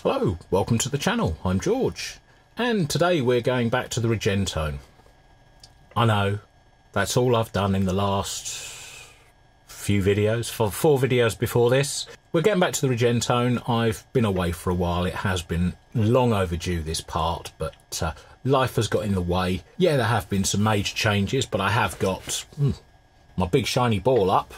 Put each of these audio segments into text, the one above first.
Hello, welcome to the channel. I'm George, and today we're going back to the Regentone. I know, that's all I've done in the last few videos, for 4 videos before this. We're getting back to the Regentone. I've been away for a while. It has been long overdue, this part, but life has got in the way. Yeah, there have been some major changes, but I have got my big shiny ball up,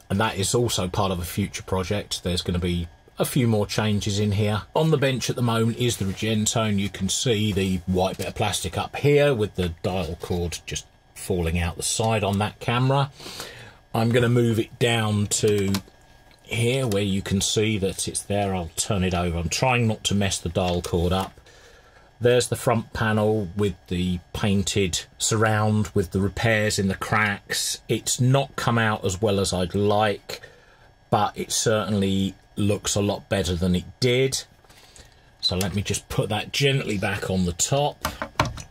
and that is also part of a future project. There's going to be a few more changes in here. On the bench at the moment is the Regentone. You can see the white bit of plastic up here with the dial cord just falling out the side on that camera. I'm going to move it down to here where you can see that it's there. I'll turn it over. I'm trying not to mess the dial cord up. There's the front panel with the painted surround with the repairs in the cracks. It's not come out as well as I'd like, but it certainly looks a lot better than it did. So let me just put that gently back on the top.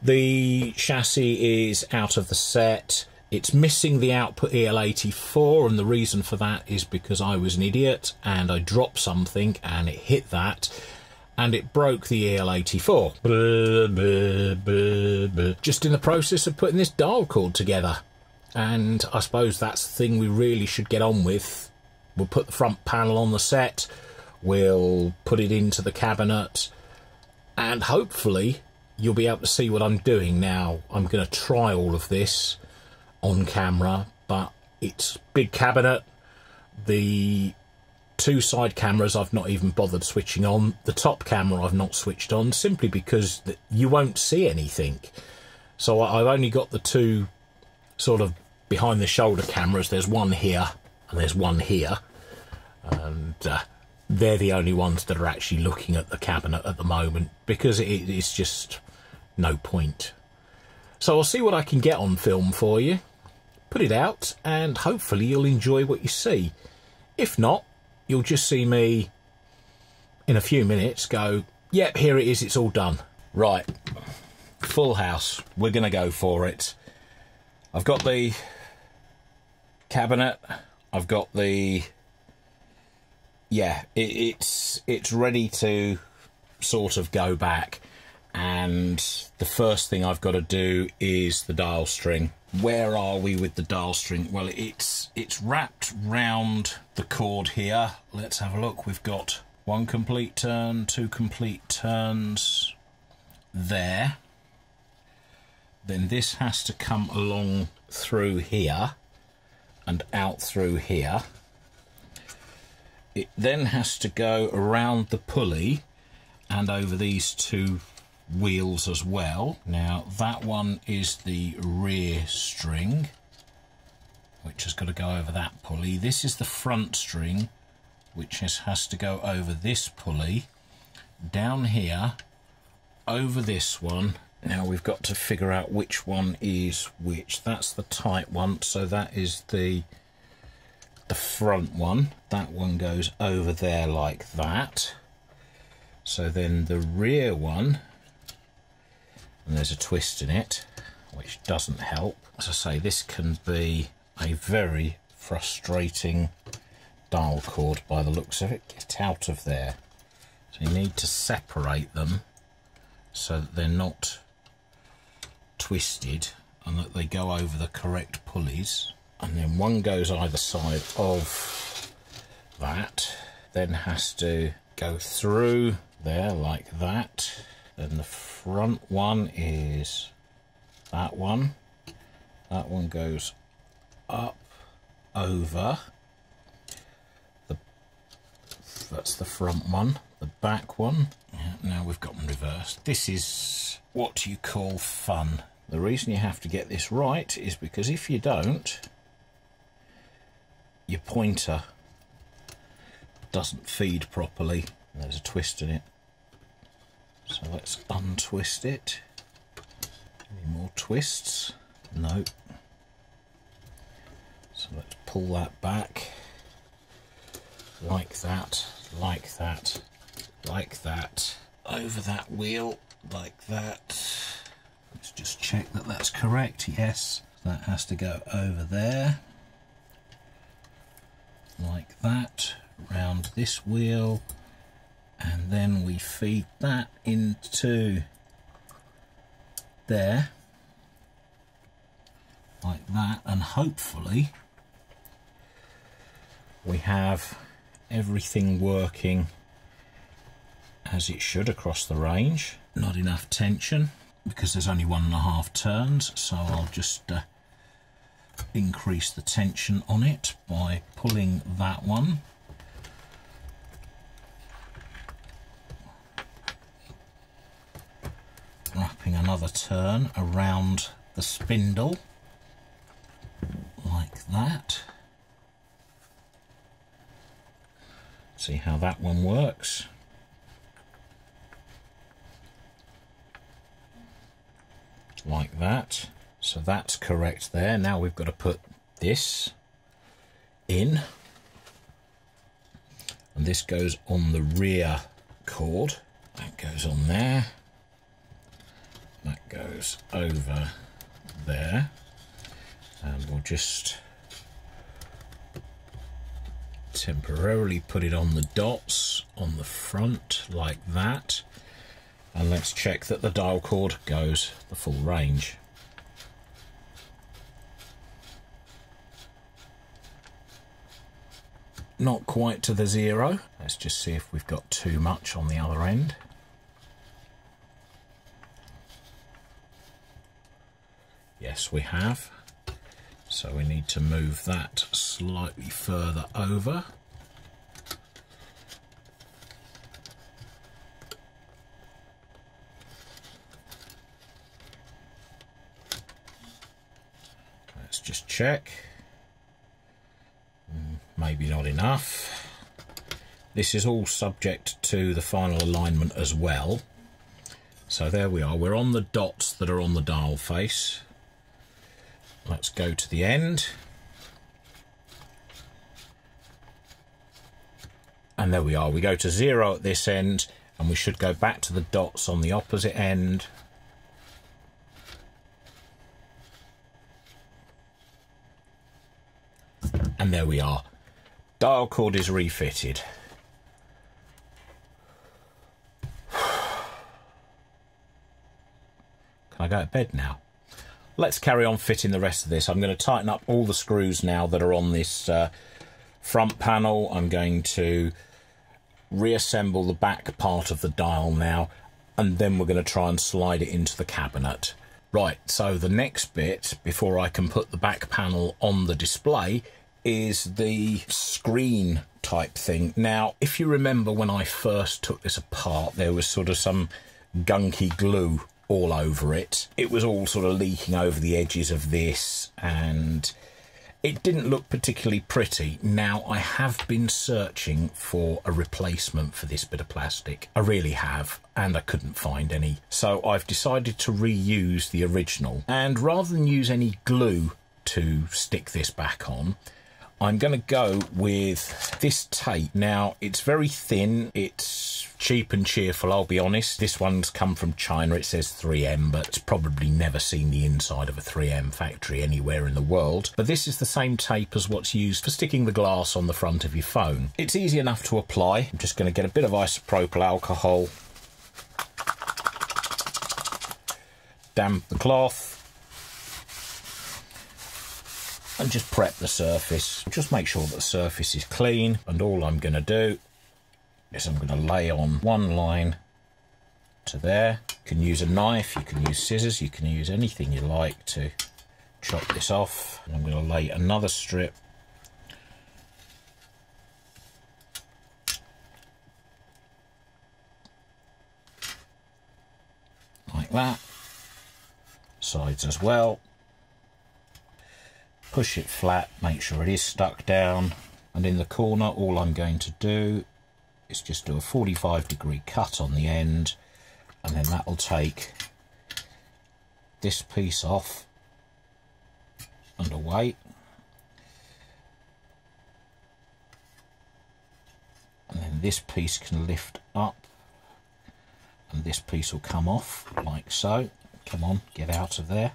The chassis is out of the set. It's missing the output EL84, and the reason for that is because I was an idiot and I dropped something and it hit that and it broke the EL84. Just in the process of putting this dial cord together, and I suppose that's the thing we really should get on with. We'll put the front panel on the set, we'll put it into the cabinet, and hopefully you'll be able to see what I'm doing now. I'm going to try all of this on camera, but it's big cabinet. The 2 side cameras I've not even bothered switching on. The top camera I've not switched on, simply because you won't see anything. So I've only got the 2 sort of behind the shoulder cameras. There's one here and there's one here, and they're the only ones that are actually looking at the cabinet at the moment, because it's just no point. So I'll see what I can get on film for you, put it out, and hopefully you'll enjoy what you see. If not, you'll just see me in a few minutes go, yep, here it is, it's all done. Right, full house, we're gonna go for it. I've got the cabinet, I've got the, yeah, it's ready to sort of go back, and the first thing I've got to do is the dial string. Where are we with the dial string? Well, it's wrapped round the cord here. Let's have a look. We've got 1 complete turn, 2 complete turns there. Then this has to come along through here and out through here. It then has to go around the pulley and over these 2 wheels as well. Now that one is the rear string, which has got to go over that pulley. This is the front string, which has to go over this pulley, down here, over this one. Now we've got to figure out which one is which. That's the tight one, so that is the front one. That one goes over there like that. So then the rear one, and there's a twist in it, which doesn't help. As I say, this can be a very frustrating dial cord by the looks of it. Get out of there. So you need to separate them so that they're not twisted and that they go over the correct pulleys. And then one goes either side of that, then has to go through there like that. Then the front one is that one. That one goes up over. That's the front one. The back one. Now we've got them reversed. This is what you call fun. The reason you have to get this right is because if you don't, your pointer doesn't feed properly. There's a twist in it. So let's untwist it. Any more twists? No. So let's pull that back. Like that, like that, like that. Over that wheel, like that. Let's just check that that's correct. Yes, that has to go over there. Like that. Round this wheel and then we feed that into there like that, and hopefully we have everything working as it should across the range. Not enough tension because there's only 1.5 turns, so I'll just increase the tension on it by pulling that one. Wrapping another turn around the spindle like that. See how that one works. Like that. So that's correct there. Now we've got to put this in, and this goes on the rear cord. That goes on there. That goes over there, and we'll just temporarily put it on the dots on the front like that, and let's check that the dial cord goes the full range. Not quite to the 0. Let's just see if we've got too much on the other end. Yes, we have. So we need to move that slightly further over. Let's just check. Maybe not enough. This is all subject to the final alignment as well. So there we are. We're on the dots that are on the dial face. Let's go to the end. And there we are. We go to 0 at this end, and we should go back to the dots on the opposite end. And there we are. Dial cord is refitted. Can I go to bed now? Let's carry on fitting the rest of this. I'm going to tighten up all the screws now that are on this front panel. I'm going to reassemble the back part of the dial now, and then we're going to try and slide it into the cabinet. Right, so the next bit before I can put the back panel on the display is the screen type thing. Now, if you remember when I first took this apart, there was sort of some gunky glue all over it. It was all sort of leaking over the edges of this, and it didn't look particularly pretty. Now, I have been searching for a replacement for this bit of plastic. I really have, and I couldn't find any. So I've decided to reuse the original, and rather than use any glue to stick this back on, I'm going to go with this tape. Now, it's very thin, it's cheap and cheerful, I'll be honest. This one's come from China, it says 3M, but it's probably never seen the inside of a 3M factory anywhere in the world. But this is the same tape as what's used for sticking the glass on the front of your phone. It's easy enough to apply. I'm just going to get a bit of isopropyl alcohol, damp the cloth, and just prep the surface. Just make sure that the surface is clean, and all I'm going to do is I'm going to lay on one line to there. You can use a knife, you can use scissors, you can use anything you like to chop this off. And I'm going to lay another strip like that, sides as well. Push it flat, make sure it is stuck down, and in the corner all I'm going to do is just do a 45-degree cut on the end, and then that will take this piece off and away, and then this piece can lift up and this piece will come off like so. Come on, get out of there.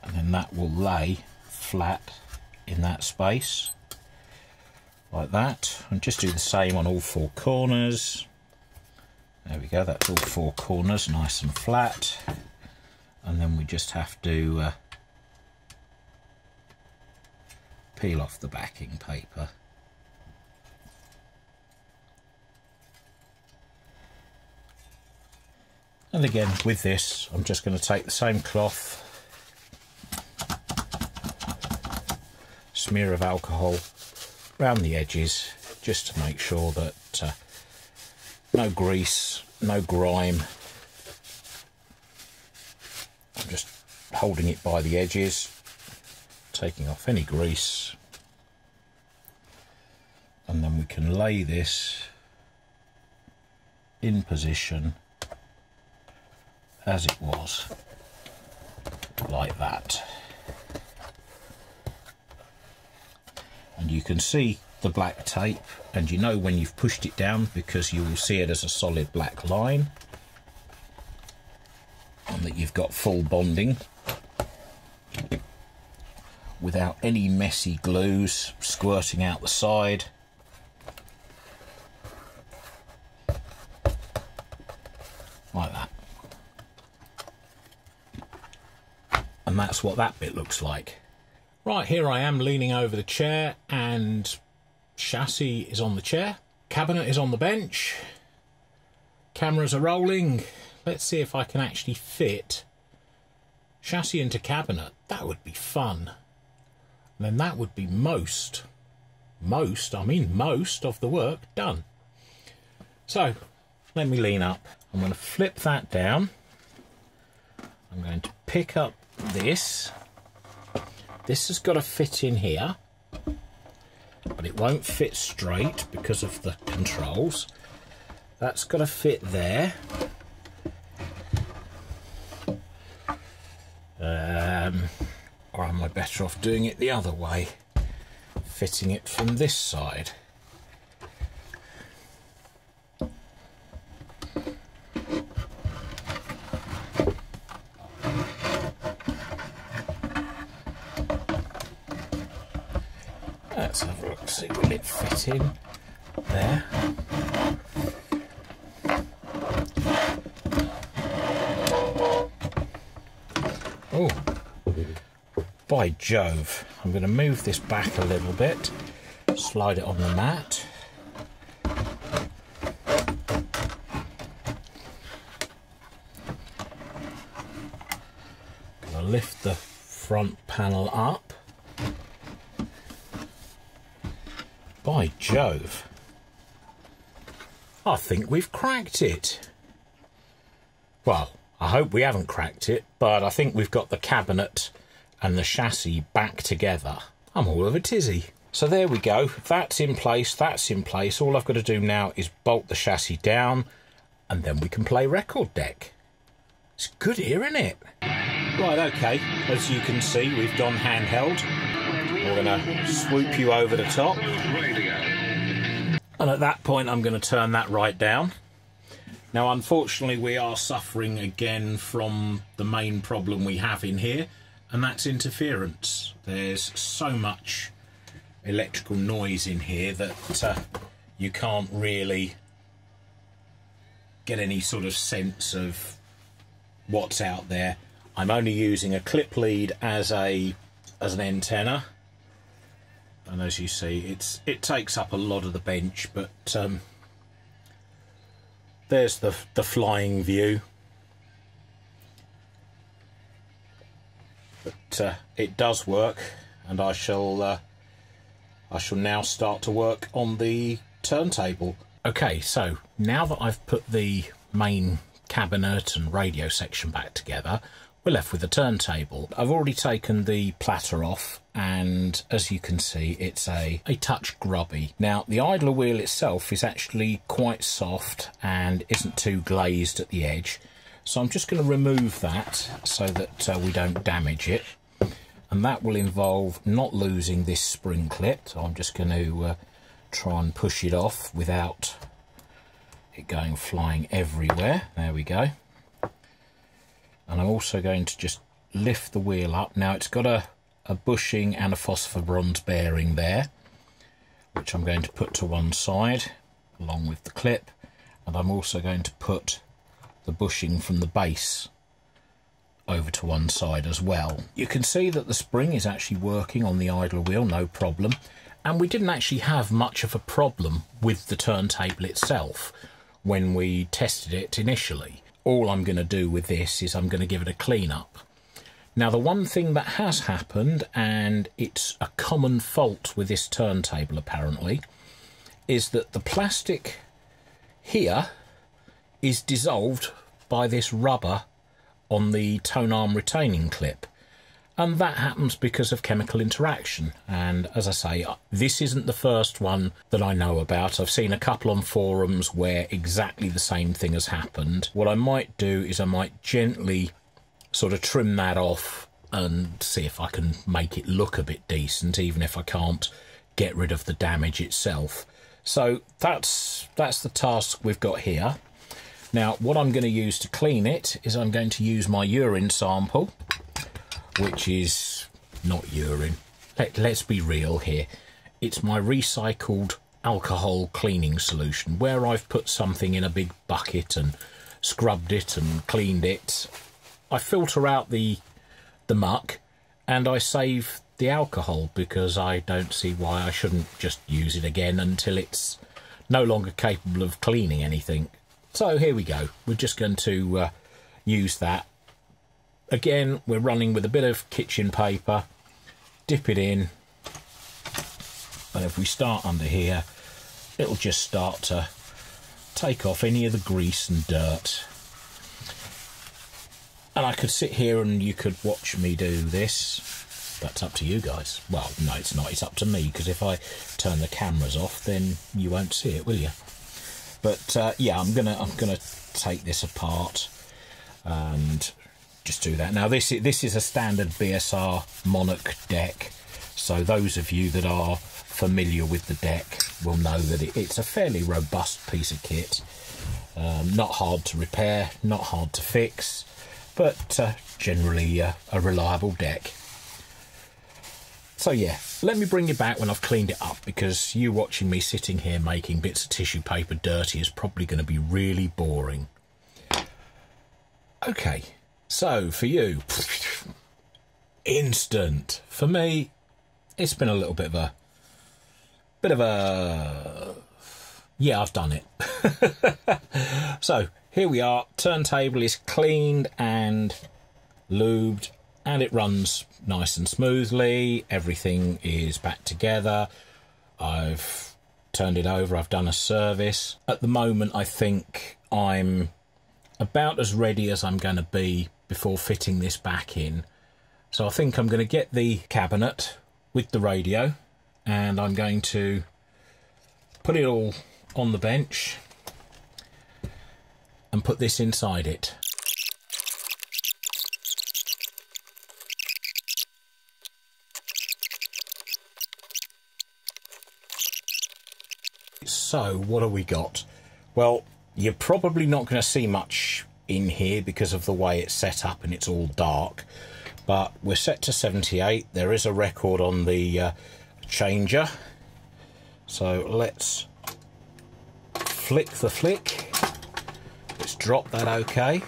And then that will lay flat in that space, like that, and just do the same on all four corners. There we go, that's all four corners nice and flat, and then we just have to peel off the backing paper. And again, with this, I'm just going to take the same cloth, smear of alcohol around the edges, just to make sure that no grease, no grime. I'm just holding it by the edges, taking off any grease, and then we can lay this in position as it was, like that. And you can see the black tape, and you know when you've pushed it down because you will see it as a solid black line, and that you've got full bonding without any messy glues squirting out the side. Like that. And that's what that bit looks like. Right, here I am leaning over the chair, and chassis is on the chair, cabinet is on the bench, cameras are rolling. Let's see if I can actually fit chassis into cabinet. That would be fun. And then that would be most of the work done. So let me lean up. I'm going to flip that down. I'm going to pick up this. This has got to fit in here, but it won't fit straight because of the controls. That's got to fit there. Or am I better off doing it the other way, fitting it from this side? Let's have a look, see will it fit in there. Oh, by Jove, I'm going to move this back a little bit, slide it on the mat. Going to lift the front panel up. By Jove, I think we've cracked it. Well, I hope we haven't cracked it, but I think we've got the cabinet and the chassis back together. I'm all of a tizzy. So there we go, that's in place, that's in place. All I've got to do now is bolt the chassis down, and then we can play record deck. It's good here, isn't it? Right, okay, as you can see, we've gone handheld. We're going to swoop you over the top. And at that point, I'm going to turn that right down. Now, unfortunately, we are suffering again from the main problem we have in here, and that's interference. There's so much electrical noise in here that you can't really get any sort of sense of what's out there. I'm only using a clip lead as an antenna. And as you see, it takes up a lot of the bench, but there's the flying view. But it does work, and I shall now start to work on the turntable. Okay, so now that I've put the main cabinet and radio section back together, we're left with the turntable. I've already taken the platter off, and as you can see, it's a touch grubby. Now, the idler wheel itself is actually quite soft and isn't too glazed at the edge, so I'm just going to remove that so that we don't damage it, and that will involve not losing this spring clip. So I'm just going to try and push it off without it going flying everywhere. There we go. And I'm also going to just lift the wheel up. Now, it's got a a bushing and a phosphor bronze bearing there, which I'm going to put to one side along with the clip, and I'm also going to put the bushing from the base over to one side as well. You can see that the spring is actually working on the idler wheel, no problem, and we didn't actually have much of a problem with the turntable itself when we tested it initially. All I'm going to do with this is I'm going to give it a clean up. Now, the one thing that has happened, and it's a common fault with this turntable apparently, is that the plastic here is dissolved by this rubber on the tone arm retaining clip, and that happens because of chemical interaction. And as I say, this isn't the first one that I know about. I've seen a couple on forums where exactly the same thing has happened. What I might do is I might gently sort of trim that off and see if I can make it look a bit decent, even if I can't get rid of the damage itself. So that's the task we've got here. Now, what I'm going to use to clean it is I'm going to use my urine sample, which is not urine. Let's be real here. It's my recycled alcohol cleaning solution, where I've put something in a big bucket and scrubbed it and cleaned it. I filter out the muck and I save the alcohol, because I don't see why I shouldn't just use it again until it's no longer capable of cleaning anything. So here we go. We're just going to use that. Again, we're running with a bit of kitchen paper. Dip it in. And if we start under here, it'll just start to take off any of the grease and dirt. And I could sit here and you could watch me do this. That's up to you guys. Well, no, it's not. It's up to me, because if I turn the cameras off, then you won't see it, will you? But yeah, I'm gonna take this apart and just do that. Now, this is a standard BSR Monarch deck, so those of you that are familiar with the deck will know that it's a fairly robust piece of kit. Not hard to repair, not hard to fix, but generally a reliable deck. So yeah, let me bring you back when I've cleaned it up, because you watching me sitting here making bits of tissue paper dirty is probably going to be really boring. Okay, so for you, instant. For me, it's been a little bit of a yeah, I've done it. So here we are. Turntable is cleaned and lubed, and it runs nice and smoothly. Everything is back together. I've turned it over. I've done a service. At the moment, I think I'm about as ready as I'm going to be before fitting this back in. So I think I'm going to get the cabinet with the radio, and I'm going to put it all on the bench and put this inside it. So what have we got? Well, you're probably not going to see much in here because of the way it's set up and it's all dark, but we're set to 78. There is a record on the changer, so let's flick the flick. Let's drop that okay,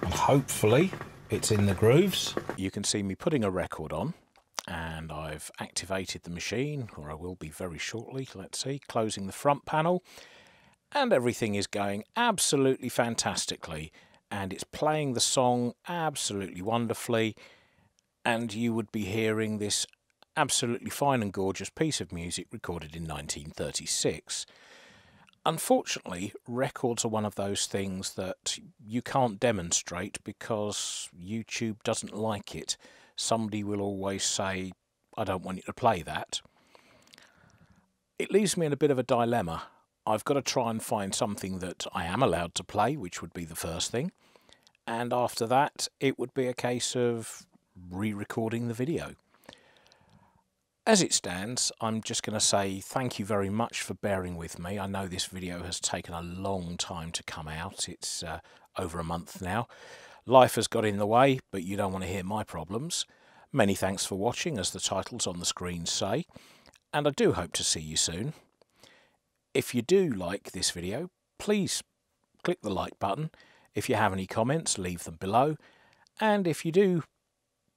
and hopefully it's in the grooves. You can see me putting a record on, and I've activated the machine, or I will be very shortly. Let's see, closing the front panel, and everything is going absolutely fantastically, and it's playing the song absolutely wonderfully, and you would be hearing this absolutely fine and gorgeous piece of music recorded in 1936. Unfortunately, records are one of those things that you can't demonstrate because YouTube doesn't like it. Somebody will always say, I don't want you to play that. It leaves me in a bit of a dilemma. I've got to try and find something that I am allowed to play, which would be the first thing. And after that, it would be a case of re-recording the video. As it stands, I'm just going to say thank you very much for bearing with me. I know this video has taken a long time to come out. It's over a month now. Life has got in the way, but you don't want to hear my problems. Many thanks for watching, as the titles on the screen say, and I do hope to see you soon. If you do like this video, please click the like button. If you have any comments, leave them below. And if you do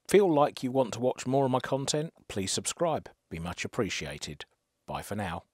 feel like you want to watch more of my content, please subscribe. Be much appreciated. Bye for now.